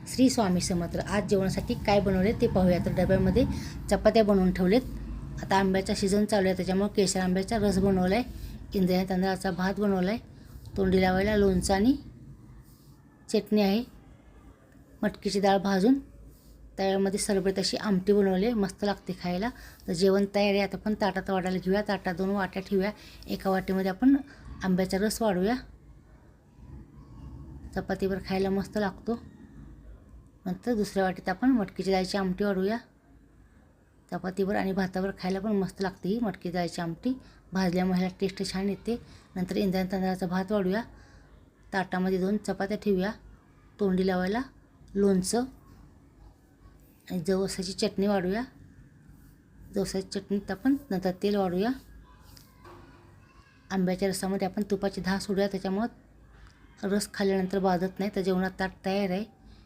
श्री स्वामी समर्थ. आज जेवणासाठी काय बनवले ते पाहूया. तर डब्यामध्ये चपात्या बनवून ठेवलेत. आता आंब्याचा सीझन चालू आहे त्याच्यामुळे केशर आंब्याचा रस बनवला आहे. इंद्रायणी तांदळाचा भात बनवला आहे. तोंडी लावायला लोणचं आणि चटणी आहे. मटकीची डाळ भाजून तव्यामध्ये सरबत अशी आमटी बनवली, मस्त लागते खायला. तर जेवण तयार आहे. आता आपण ताटात वाढायला घेऊया. ताटात 2 वाट्या ठेवूया. एका वाटीमध्ये आपण आंब्याचा रस वाढूया. चपातीवर खायला मस्त लागतो. नंतर दुसऱ्या वाटीत आपण मटकीची डाळीची आमटी वाढूया. चपातीवर आणि भातावर खायला पण मस्त लागते ही मटकी डाळीची आमटी. भाजल्यामुळे ह्याला टेस्ट छान येते. नंतर इंद्रायणी तांदळाचा भात वाढूया. ताटामध्ये 2 चपात्या ठेवूया. तोंडी लावायला लोणचं आणि जवसाची चटणी वाढूया. जवसाची चटणीत आपण नंतर तेल वाढूया. आंब्याच्या रसामध्ये आपण तुपाची धार सोडूया, त्याच्यामुळं रस खाल्ल्यानंतर बाधत नाही. तर जेवणात ताट तयार आहे.